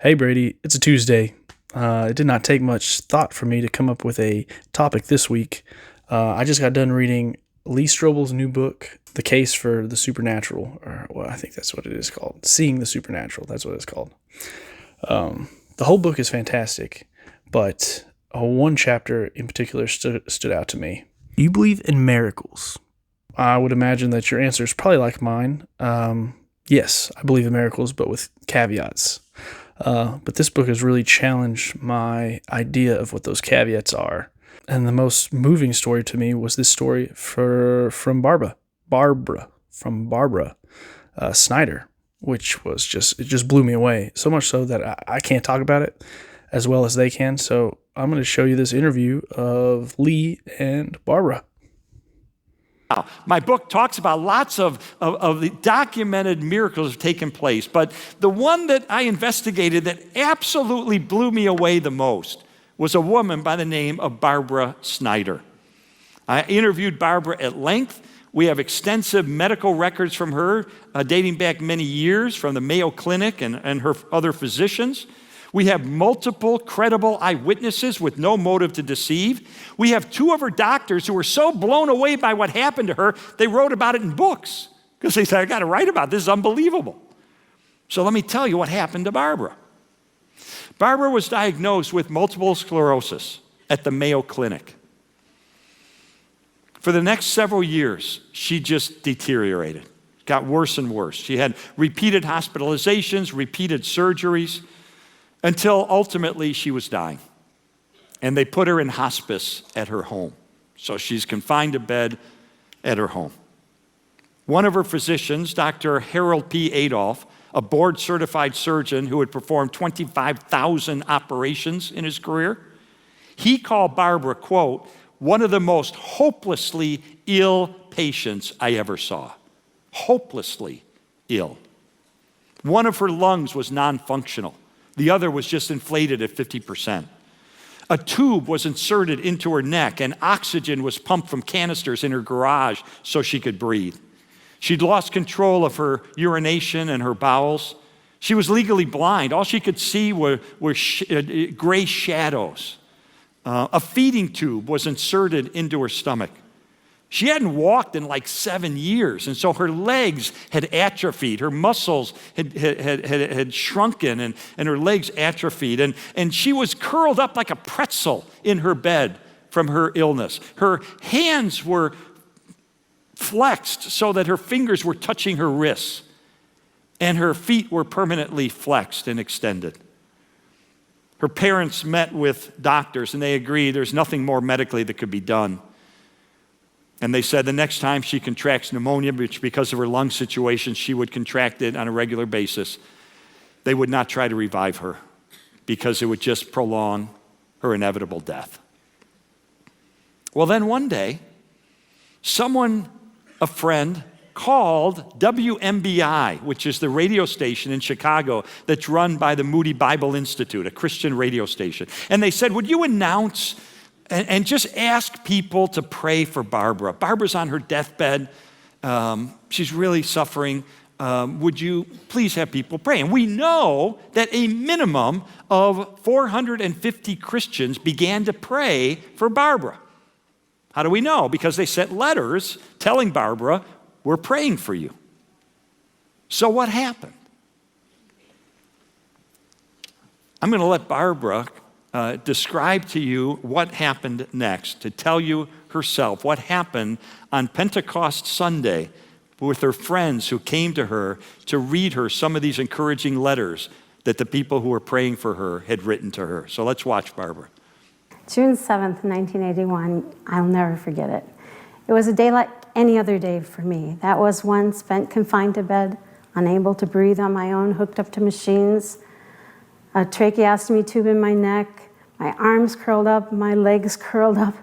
Hey Brady, it's a Tuesday. It did not take much thought for me to come up with a topic this week. I just got done reading Lee Strobel's new book, The Case for the Supernatural, or well, I think that's what it is called. Seeing the Supernatural, that's what it's called. The whole book is fantastic, but one chapter in particular stood out to me. You believe in miracles. I would imagine that your answer is probably like mine. Yes, I believe in miracles, but with caveats. But this book has really challenged my idea of what those caveats are. And the most moving story to me was this story from Barbara Snyder, which was it just blew me away. So much so that I can't talk about it as well as they can. So I'm going to show you this interview of Lee and Barbara. My book talks about lots of the documented miracles have taken place, but the one that I investigated that absolutely blew me away the most was a woman by the name of Barbara Snyder. I interviewed Barbara at length. We have extensive medical records from her dating back many years from the Mayo Clinic and her other physicians. We have multiple credible eyewitnesses with no motive to deceive. We have two of her doctors who were so blown away by what happened to her, they wrote about it in books because they said, I got to write about this. This is unbelievable. So let me tell you what happened to Barbara. Barbara was diagnosed with multiple sclerosis at the Mayo Clinic. For the next several years, she just deteriorated, got worse and worse. She had repeated hospitalizations, repeated surgeries, until ultimately she was dying. And they put her in hospice at her home. So she's confined to bed at her home. One of her physicians, Dr. Harold P. Adolph, a board-certified surgeon who had performed 25,000 operations in his career, he called Barbara, quote, one of the most hopelessly ill patients I ever saw. Hopelessly ill. One of her lungs was non-functional. The other was just inflated at 50%. A tube was inserted into her neck and oxygen was pumped from canisters in her garage so she could breathe. She'd lost control of her urination and her bowels. She was legally blind. All she could see were gray shadows. A feeding tube was inserted into her stomach. She hadn't walked in like 7 years, and so her legs had atrophied. Her muscles had shrunken, and her legs atrophied. And she was curled up like a pretzel in her bed from her illness. Her hands were flexed so that her fingers were touching her wrists, and her feet were permanently flexed and extended. Her parents met with doctors, and they agreed there's nothing more medically that could be done. And they said the next time she contracts pneumonia, which because of her lung situation, she would contract it on a regular basis, they would not try to revive her because it would just prolong her inevitable death. Well, then one day, a friend, called WMBI, which is the radio station in Chicago that's run by the Moody Bible Institute, a Christian radio station. And they said, would you announce and just ask people to pray for Barbara. Barbara's on her deathbed. She's really suffering. Would you please have people pray? And we know that a minimum of 450 Christians began to pray for Barbara. How do we know? Because they sent letters telling Barbara, we're praying for you. So what happened? I'm going to let Barbara describe to you what happened next, to tell you herself what happened on Pentecost Sunday with her friends who came to her to read her some of these encouraging letters that the people who were praying for her had written to her. So let's watch Barbara. June 7th, 1981, I'll never forget it. It was a day like any other day for me. That was one spent confined to bed, unable to breathe on my own, hooked up to machines, a tracheostomy tube in my neck, my arms curled up, my legs curled up.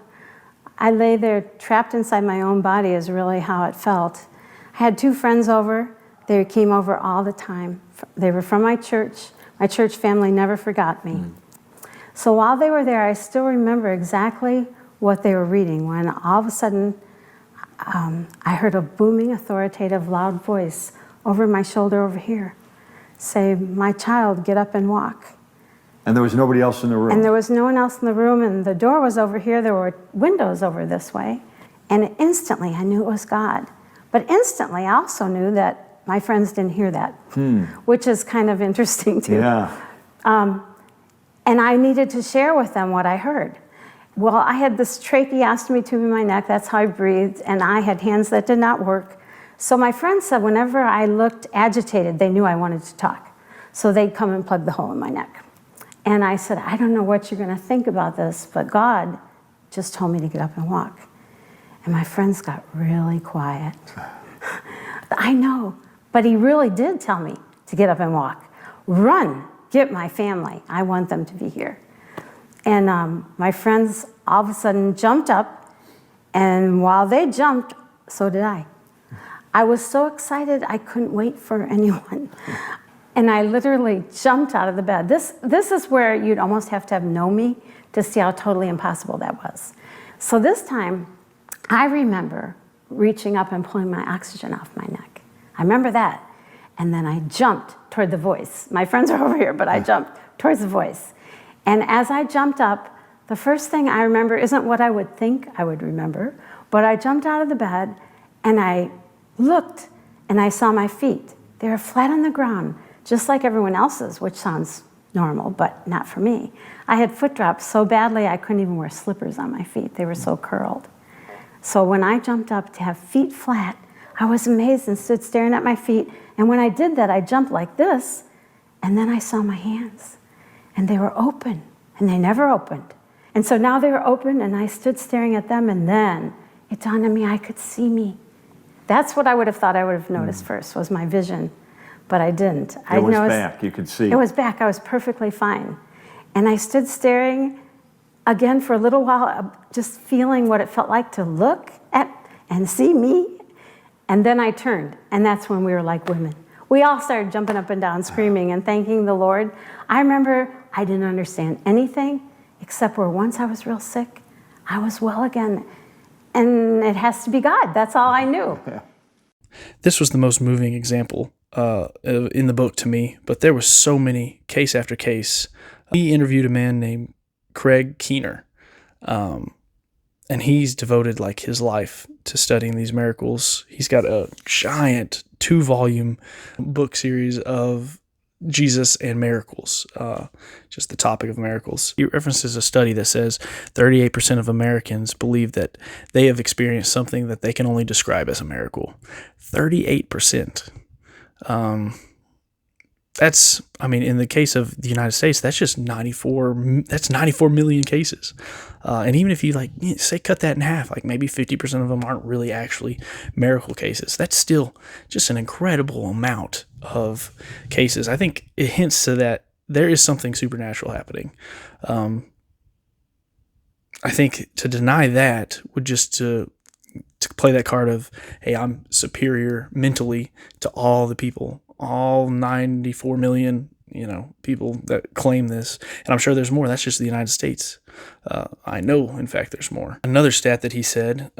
I lay there trapped inside my own body is really how it felt. I had two friends over. They came over all the time. They were from my church. My church family never forgot me. So while they were there, I still remember exactly what they were reading when all of a sudden I heard a booming, authoritative, loud voice over my shoulder over here say, "My child, get up and walk." And there was nobody else in the room. And there was no one else in the room, and the door was over here. There were windows over this way. And instantly, I knew it was God. But instantly, I also knew that my friends didn't hear that, which is kind of interesting, too. Yeah. And I needed to share with them what I heard. Well, I had this tracheostomy tube in my neck. That's how I breathed. And I had hands that did not work. So my friends said whenever I looked agitated, they knew I wanted to talk. So they'd come and plug the hole in my neck. And I said, "I don't know what you're going to think about this, but God just told me to get up and walk." And my friends got really quiet. I know, but he really did tell me to get up and walk. Run, get my family. I want them to be here. And my friends all of a sudden jumped up, and while they jumped, so did I. I was so excited I couldn't wait for anyone. And I literally jumped out of the bed. This is where you'd almost have to have known me to see how totally impossible that was. So this time, I remember reaching up and pulling my oxygen off my neck. I remember that. And then I jumped toward the voice. My friends are over here, but I jumped towards the voice. And as I jumped up, the first thing I remember isn't what I would think I would remember, but I jumped out of the bed and I looked and I saw my feet. They were flat on the ground, just like everyone else's, which sounds normal, but not for me. I had foot drops so badly I couldn't even wear slippers on my feet. They were so curled. So when I jumped up to have feet flat, I was amazed and stood staring at my feet. And when I did that, I jumped like this, and then I saw my hands. And they were open, and they never opened. And so now they were open, and I stood staring at them, and then it dawned on me I could see me. That's what I would have thought I would have noticed first, was my vision. But I didn't. It was back, you could see. It was back, I was perfectly fine. And I stood staring again for a little while, just feeling what it felt like to look at and see me. And then I turned, and that's when we were like women. We all started jumping up and down, screaming and thanking the Lord. I remember I didn't understand anything, except where once I was real sick, I was well again. And it has to be God. That's all I knew. This was the most moving example in the book to me, but there was so many, case after case. We interviewed a man named Craig Keener, and he's devoted like his life to studying these miracles. He's got a giant 2-volume book series of Jesus and miracles, just the topic of miracles. He references a study that says 38% of Americans believe that they have experienced something that they can only describe as a miracle. 38%. That's, I mean, in the case of the United States, that's just 94 million cases. And even if you say cut that in half, like maybe 50% of them aren't really actually miracle cases. That's still just an incredible amount of cases. I think it hints to that there is something supernatural happening. I think to deny that would just to play that card of, hey, I'm superior mentally to all the people, all 94 million, people that claim this. And I'm sure there's more. That's just the United States. I know, in fact, there's more. Another stat that he said,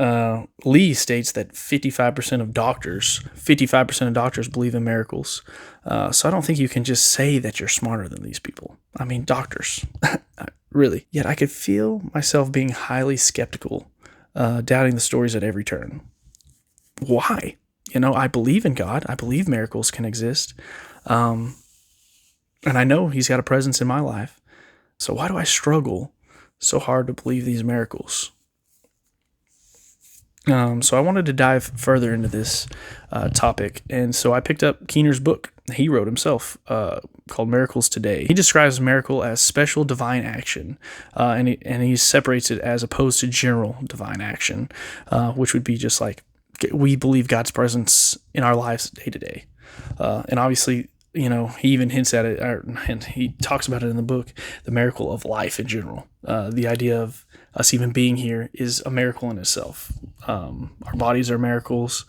Lee states that 55% of doctors believe in miracles. So I don't think you can just say that you're smarter than these people. I mean, doctors, really. Yet I could feel myself being highly skeptical, doubting the stories at every turn. Why? I believe in God. I believe miracles can exist. And I know he's got a presence in my life. So why do I struggle so hard to believe these miracles? So I wanted to dive further into this topic. And so I picked up Keener's book he wrote himself called Miracles Today. He describes a miracle as special divine action, and he separates it as opposed to general divine action, which would be just like we believe God's presence in our lives day to day. And obviously, he even hints at it, and he talks about it in the book, the miracle of life in general. The idea of us even being here is a miracle in itself. Our bodies are miracles,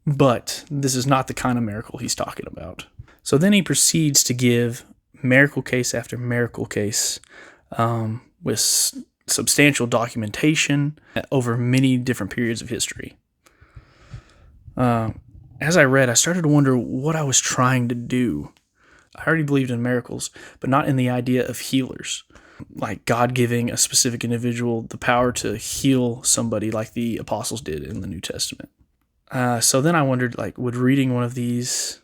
but this is not the kind of miracle he's talking about. So then he proceeds to give miracle case after miracle case with substantial documentation over many different periods of history. And As I read, I started to wonder what I was trying to do. I already believed in miracles, but not in the idea of healers, like God giving a specific individual the power to heal somebody like the apostles did in the New Testament. So then I wondered, like, would reading one of these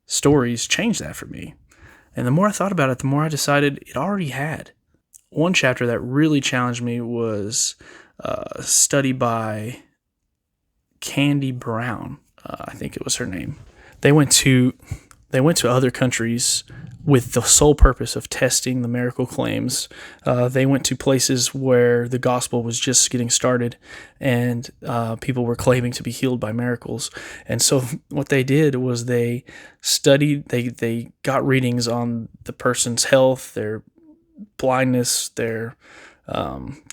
stories change that for me? And the more I thought about it, the more I decided it already had. One chapter that really challenged me was a study by Candy Brown. I think it was her name. They went to other countries with the sole purpose of testing the miracle claims. They went to places where the gospel was just getting started, and people were claiming to be healed by miracles. And so what they did was they studied, they got readings on the person's health, their blindness, their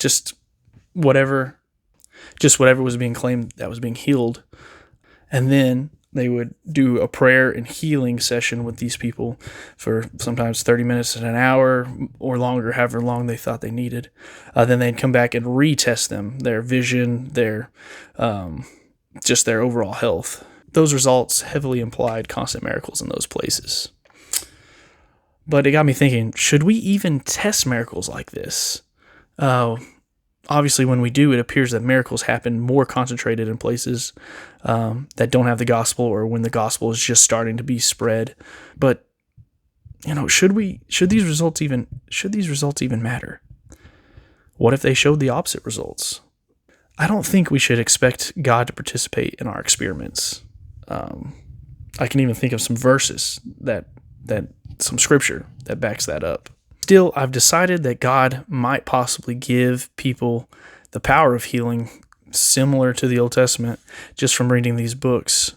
just whatever was being claimed that was being healed. And then they would do a prayer and healing session with these people for sometimes 30 minutes and an hour or longer, however long they thought they needed. Then they'd come back and retest them, their vision, their just their overall health. Those results heavily implied constant miracles in those places. But it got me thinking, should we even test miracles like this? Obviously, when we do, it appears that miracles happen more concentrated in places that don't have the gospel, or when the gospel is just starting to be spread. But should these results even matter? What if they showed the opposite results? I don't think we should expect God to participate in our experiments. I can even think of some verses that some scripture that backs that up. Still, I've decided that God might possibly give people the power of healing similar to the Old Testament just from reading these books.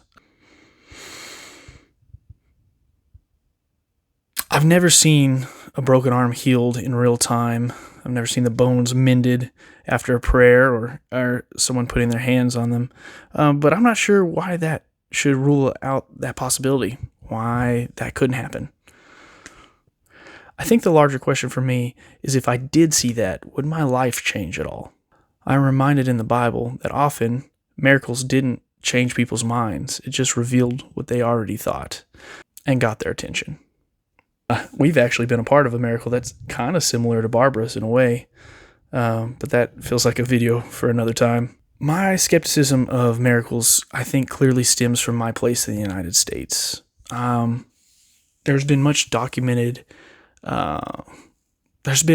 I've never seen a broken arm healed in real time. I've never seen the bones mended after a prayer or someone putting their hands on them. But I'm not sure why that should rule out that possibility, why that couldn't happen. I think the larger question for me is, if I did see that, would my life change at all? I'm reminded in the Bible that often miracles didn't change people's minds. It just revealed what they already thought and got their attention. We've actually been a part of a miracle that's kind of similar to Barbara's in a way, but that feels like a video for another time. My skepticism of miracles, I think, clearly stems from my place in the United States. There's been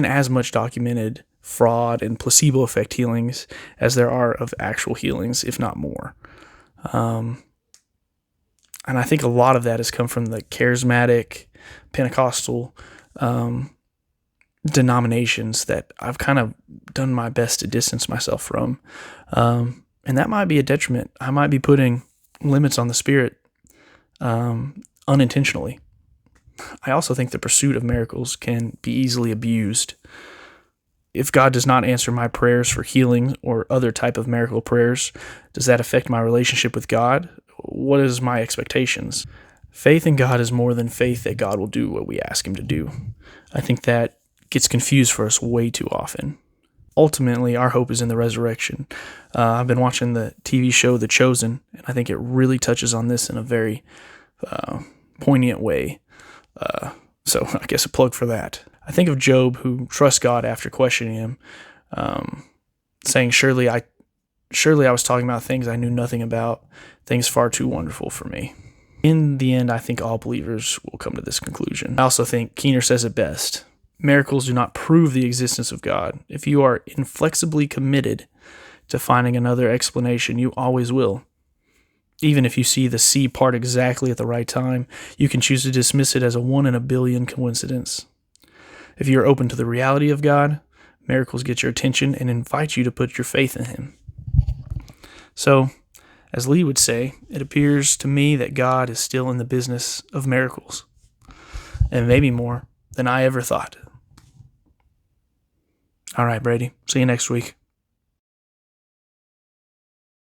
as much documented fraud and placebo effect healings as there are of actual healings, if not more. And I think a lot of that has come from the charismatic, Pentecostal denominations that I've kind of done my best to distance myself from. And that might be a detriment. I might be putting limits on the Spirit unintentionally. I also think the pursuit of miracles can be easily abused. If God does not answer my prayers for healing or other type of miracle prayers, does that affect my relationship with God? What is my expectations? Faith in God is more than faith that God will do what we ask Him to do. I think that gets confused for us way too often. Ultimately, our hope is in the resurrection. I've been watching the TV show The Chosen, and I think it really touches on this in a very poignant way. So I guess a plug for that. I think of Job, who trusts God after questioning Him, saying, Surely I was talking about things I knew nothing about, things far too wonderful for me. In the end, I think all believers will come to this conclusion. I also think Keener says it best. Miracles do not prove the existence of God. If you are inflexibly committed to finding another explanation, you always will. Even if you see the sea part exactly at the right time, you can choose to dismiss it as a 1 in a billion coincidence. If you are open to the reality of God, miracles get your attention and invite you to put your faith in Him. So, as Lee would say, it appears to me that God is still in the business of miracles, and maybe more than I ever thought. All right, Brady. See you next week.